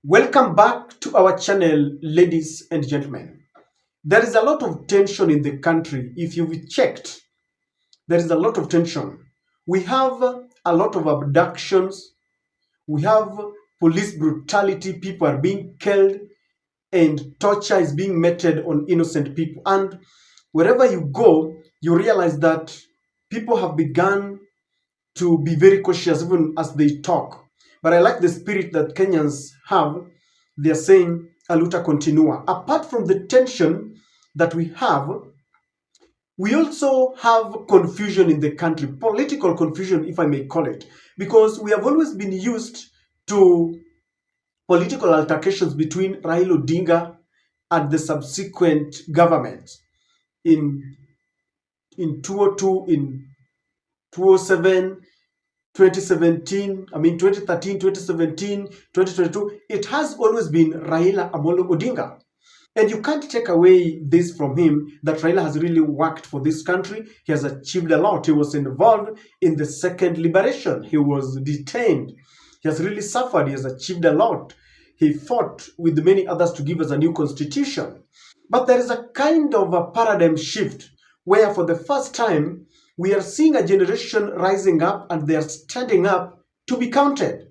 Welcome back to our channel, ladies and gentlemen. There is a lot of tension in the country. If you've checked, there is a lot of tension. We have a lot of abductions, we have police brutality, people are being killed, and torture is being meted on innocent people. And wherever you go, you realize that people have begun to be very cautious even as they talk. But I like the spirit that Kenyans have. They're saying a luta continua. Apart from the tension that we also have confusion in the country, political confusion, if I may call it, because we have always been used to political altercations between Raila Odinga and the subsequent government in 2002, in 2007, 2017, 2013, 2017, 2022, it has always been Raila Amolo Odinga. And you can't take away this from him that Raila has really worked for this country. He has achieved a lot. He was involved in the second liberation. He was detained. He has really suffered. He has achieved a lot. He fought with many others to give us a new constitution. But there is a kind of a paradigm shift where for the first time we are seeing a generation rising up and they are standing up to be counted.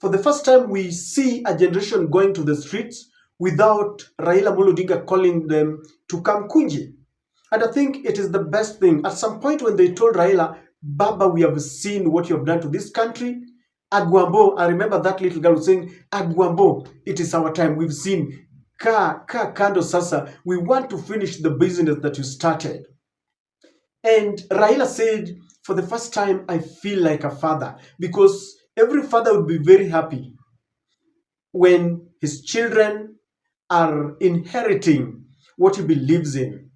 For the first time we see a generation going to the streets without Raila Amolo Odinga calling them to come Kunji. And I think it is the best thing. At some point when they told Raila, Baba, we have seen what you have done to this country. Agwambo, I remember that little girl saying, Agwambo, it is our time. We've seen. Ka kando sasa. We want to finish the business that you started. And Raila said, for the first time, I feel like a father. Because every father would be very happy when his children are inheriting what he believes in.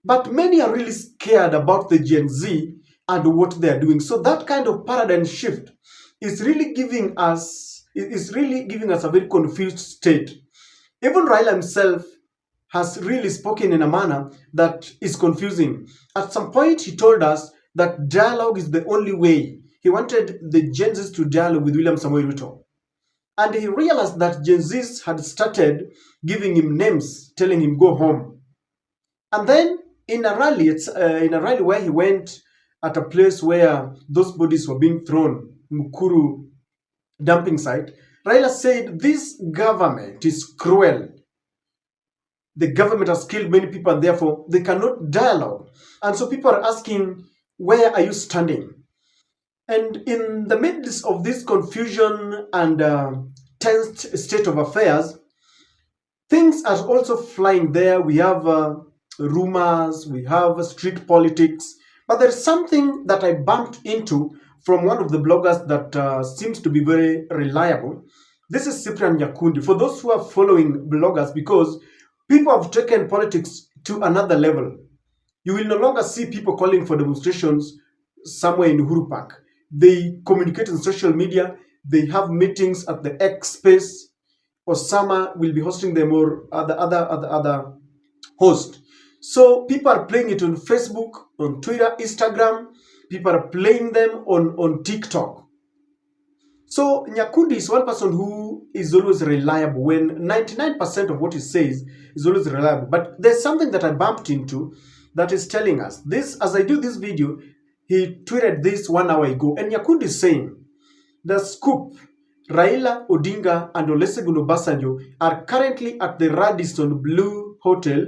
But many are really scared about the Gen Z and what they are doing. So that kind of paradigm shift is really giving us a very confused state. Even Raila himself has really spoken in a manner that is confusing. At some point, he told us that dialogue is the only way. He wanted the Gen Zs to dialogue with William Samoei Ruto. And he realized that Gen Zs had started giving him names, telling him go home. And then in a rally, where he went at a place where those bodies were being thrown, Mukuru dumping site, Raila said, this government is cruel. The government has killed many people and therefore they cannot dialogue. And so people are asking, where are you standing? And in the midst of this confusion and tensed state of affairs, things are also flying there. We have rumors, we have street politics, but there is something that I bumped into from one of the bloggers that seems to be very reliable. This is Cyprian Nyakundi. For those who are following bloggers, because people have taken politics to another level. You will no longer see people calling for demonstrations somewhere in Uhuru Park. They communicate on social media. They have meetings at the X space. Osama will be hosting them or other host. So people are playing it on Facebook, on Twitter, Instagram. People are playing them on TikTok. So Nyakundi is one person who is always reliable. When 99% of what he says is always reliable. But there's something that I bumped into that is telling us this. As I do this video, he tweeted this 1 hour ago. And Nyakundi is saying, the scoop, Raila Odinga and Olusegun Obasanjo are currently at the Radisson Blue Hotel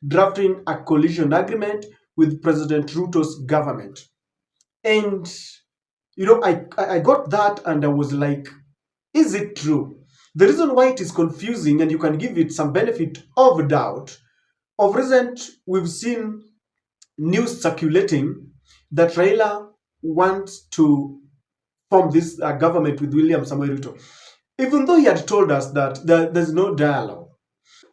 drafting a coalition agreement with President Ruto's government. And you know, I got that and I was like, is it true? The reason why it is confusing, and you can give it some benefit of doubt, of recent we've seen news circulating that Raila wants to form this government with William Samoei Ruto. Even though he had told us that there's no dialogue.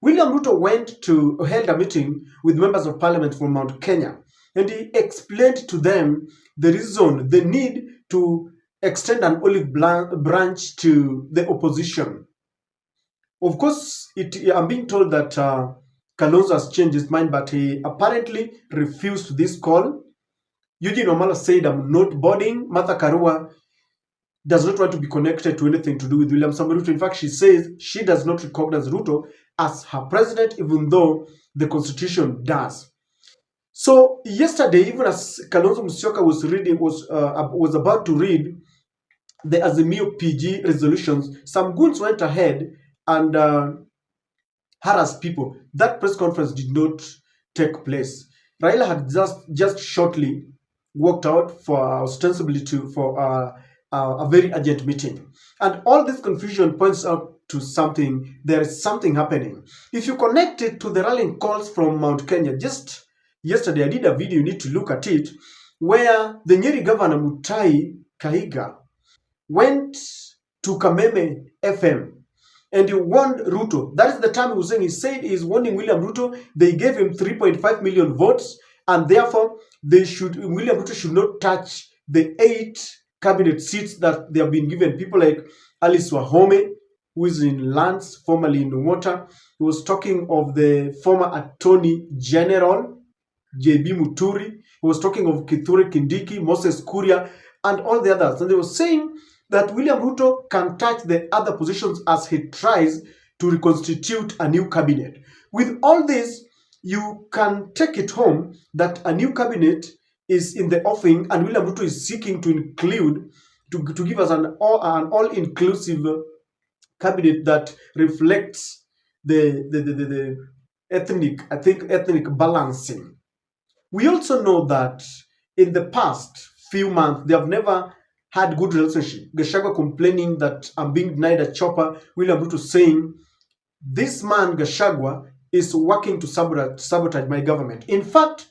William Ruto held a meeting with members of parliament from Mount Kenya, and he explained to them the reason, the need to extend an olive branch to the opposition. Of course, I'm being told that Kalonzo has changed his mind, but he apparently refused this call. Eugene Omala said, I'm not boarding. Martha Karua does not want to be connected to anything to do with William Samoei Ruto. In fact, she says she does not recognize Ruto as her president, even though the constitution does. So yesterday, even as Kalonzo Musyoka was about to read the Azimio PG resolutions, some goons went ahead and harassed people. That press conference did not take place. Raila had just shortly walked out for ostensibly for a very urgent meeting, and all this confusion points out to something. There is something happening. If you connect it to the rallying calls from Mount Kenya, just yesterday I did a video. You need to look at it, where the Nyeri governor Mutai Kahiga went to Kameme FM and he warned Ruto. That is the time he was saying. He said he's warning William Ruto. They gave him 3.5 million votes, and therefore William Ruto should not touch the 8 cabinet seats that they have been given. People like Alice Wahome, who is in lands, formerly in water. He was talking of the former Attorney General, JB Muturi. He was talking of Kithure Kindiki, Moses Kuria, and all the others. And they were saying that William Ruto can touch the other positions as he tries to reconstitute a new cabinet. With all this, you can take it home that a new cabinet is in the offing, and William Ruto is seeking to include, to give us an all-inclusive cabinet that reflects the ethnic balancing. We also know that in the past few months, they have never had good relationship. Gachagua complaining that I'm being denied a chopper. William Ruto saying, this man Gachagua is working to sabotage my government. In fact,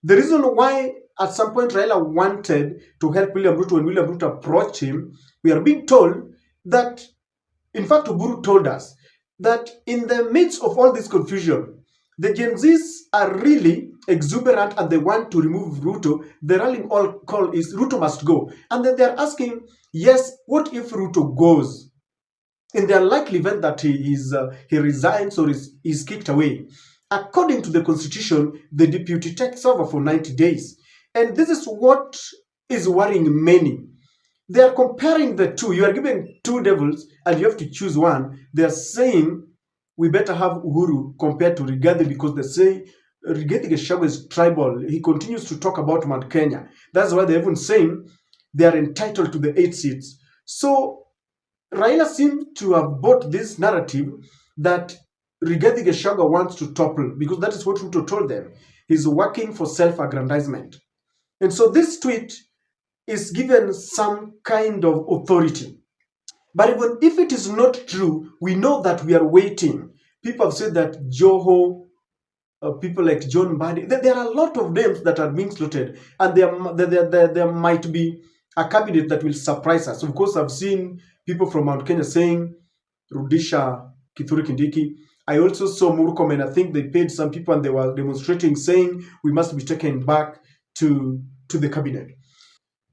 the reason why at some point Raila wanted to help William Ruto, when William Ruto approached him, we are being told that, in fact, Uburu told us that in the midst of all this confusion, the Gen Zs are really exuberant and they want to remove Ruto. The rallying call is Ruto must go. And then they're asking, yes, what if Ruto goes? In the unlikely event that he resigns or is kicked away. According to the constitution, the deputy takes over for 90 days. And this is what is worrying many. They are comparing the two. You are given two devils and you have to choose one. They are saying we better have Uhuru compared to Rigathi, because they say Rigathi Gachagua is tribal. He continues to talk about Mount Kenya. That's why they're even saying they are entitled to the 8 seats. So Raila seems to have bought this narrative that Rigathi Gachagua wants to topple, because that is what Ruto told them. He's working for self-aggrandizement. And so this tweet is given some kind of authority. But even if it is not true, we know that we are waiting. People have said that Joho, people like John Mbadi, there are a lot of names that are being slotted, and there might be a cabinet that will surprise us. Of course, I've seen people from Mount Kenya saying Rudisha Kithure Kindiki. I also saw Murkomen. I think they paid some people and they were demonstrating, saying we must be taken back to the cabinet.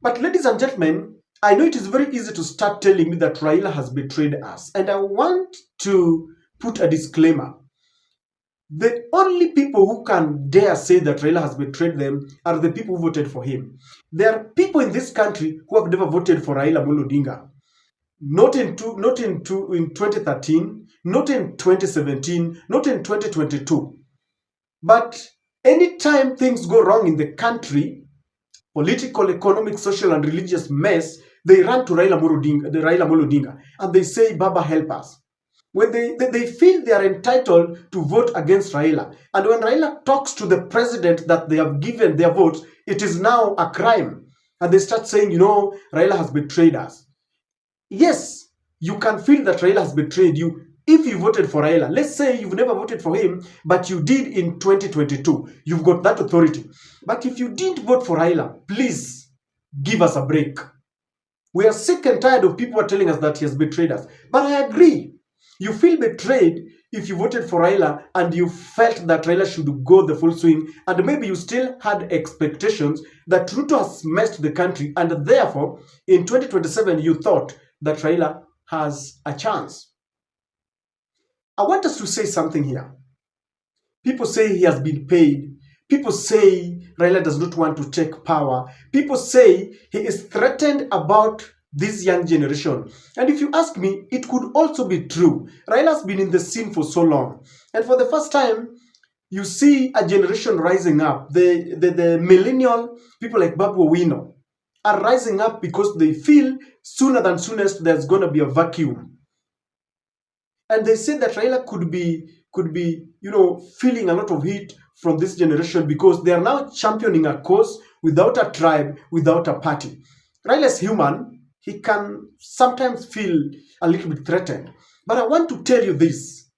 But ladies and gentlemen, I know it is very easy to start telling me that Raila has betrayed us. And I want to put a disclaimer. The only people who can dare say that Raila has betrayed them are the people who voted for him. There are people in this country who have never voted for Raila Amolo Odinga. Not in 2013, not in 2017, not in 2022. But anytime things go wrong in the country, political, economic, social, and religious mess, they run to Raila Amolo Odinga, and they say, Baba, help us. When they feel they are entitled to vote against Raila, and when Raila talks to the president that they have given their votes, it is now a crime. And they start saying, Raila has betrayed us. Yes, you can feel that Raila has betrayed you if you voted for Raila. Let's say you've never voted for him, but you did in 2022. You've got that authority. But if you didn't vote for Raila, please give us a break. We are sick and tired of people telling us that he has betrayed us. But I agree. You feel betrayed if you voted for Raila and you felt that Raila should go the full swing, and maybe you still had expectations that Ruto has messed the country, and therefore in 2027 you thought that Raila has a chance. I want us to say something here. People say he has been paid. People say Raila does not want to take power. People say he is threatened about this young generation. And if you ask me, it could also be true. Raila's been in the scene for so long. And for the first time, you see a generation rising up. The millennial people like Babu Owino are rising up because they feel sooner than soonest there's going to be a vacuum. And they say that Raila could be feeling a lot of heat from this generation because they are now championing a cause without a tribe, without a party. Raila is human. He can sometimes feel a little bit threatened. But I want to tell you this.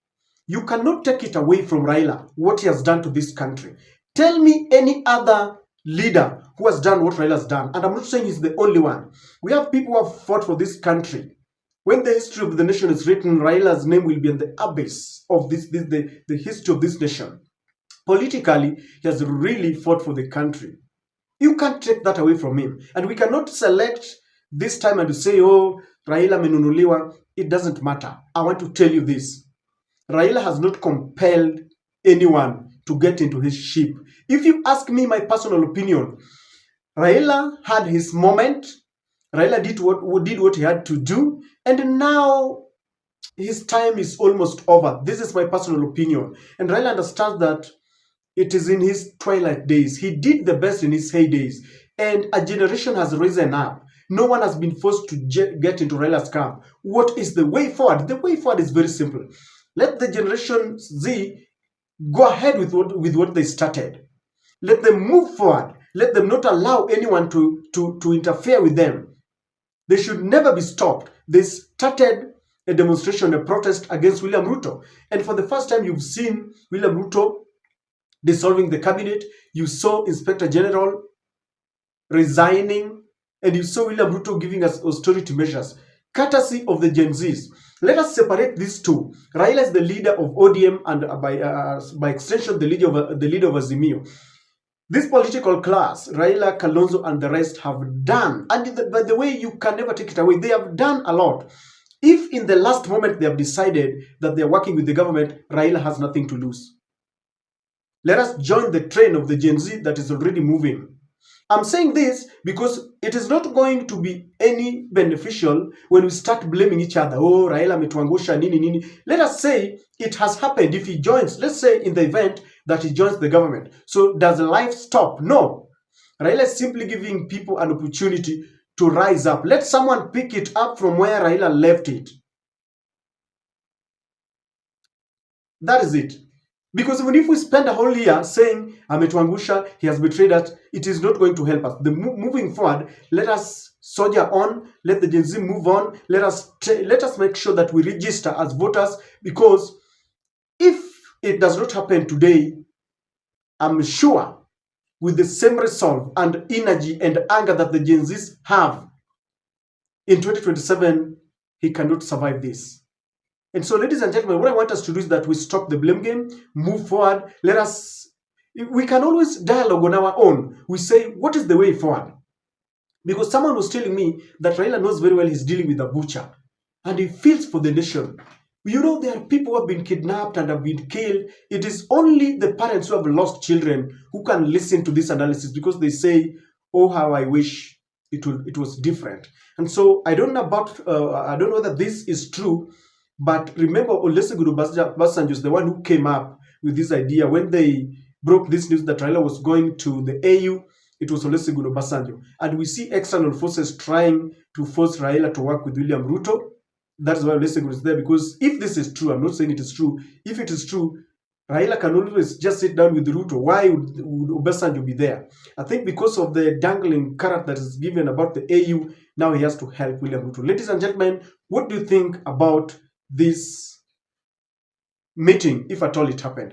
You cannot take it away from Raila, what he has done to this country. Tell me any other leader who has done what Raila has done. And I'm not saying he's the only one. We have people who have fought for this country. When the history of the nation is written, Raila's name will be in the abyss of the history of this nation. Politically, he has really fought for the country. You can't take that away from him. And we cannot select this time and to say, oh, Raila menunuliwa. It doesn't matter. I want to tell you this. Raila has not compelled anyone to get into his ship. If you ask me my personal opinion, Raila had his moment. Raila did what he had to do. And now his time is almost over. This is my personal opinion. And Raila understands that it is in his twilight days. He did the best in his heydays. And a generation has risen up. No one has been forced to get into Raila's camp. What is the way forward? The way forward is very simple. Let the Generation Z go ahead with what they started. Let them move forward. Let them not allow anyone to interfere with them. They should never be stopped. They started a demonstration, a protest against William Ruto. And for the first time, you've seen William Ruto dissolving the cabinet. You saw Inspector General resigning. And you saw William Ruto giving us austerity measures, courtesy of the Gen Zs. Let us separate these two. Raila is the leader of ODM and by extension, the leader of Azimio. This political class, Raila, Kalonzo, and the rest have done, and by the way, you can never take it away. They have done a lot. If in the last moment they have decided that they are working with the government, Raila has nothing to lose. Let us join the train of the Gen Z that is already moving. I'm saying this because it is not going to be any beneficial when we start blaming each other. Oh, Raila ametuangusha nini nini. Let us say it has happened. If he joins, let's say in the event that he joins the government. So does life stop? No. Raila is simply giving people an opportunity to rise up. Let someone pick it up from where Raila left it. That is it. Because even if we spend a whole year saying, ametuangusha, he has betrayed us, it is not going to help us. Moving forward, let us soldier on, let the Gen Z move on, let us make sure that we register as voters, because if it does not happen today, I'm sure with the same resolve and energy and anger that the Gen Zs have in 2027, he cannot survive this. And so, ladies and gentlemen, what I want us to do is that we stop the blame game, move forward. We can always dialogue on our own. We say, what is the way forward? Because someone was telling me that Raila knows very well he's dealing with a butcher. And he feels for the nation. You know, there are people who have been kidnapped and have been killed. It is only the parents who have lost children who can listen to this analysis, because they say, oh, how I wish it was different. And so, I don't know whether this is true. But remember, Olusegun Obasanjo is the one who came up with this idea. When they broke this news that Raila was going to the AU, it was Olusegun Obasanjo. And we see external forces trying to force Raila to work with William Ruto. That's why Olusegun is there. Because if this is true, I'm not saying it is true. If it is true, Raila can always just sit down with Ruto. Why would Obasanjo be there? I think because of the dangling carrot that is given about the AU, now he has to help William Ruto. Ladies and gentlemen, what do you think about this meeting, if at all it happened?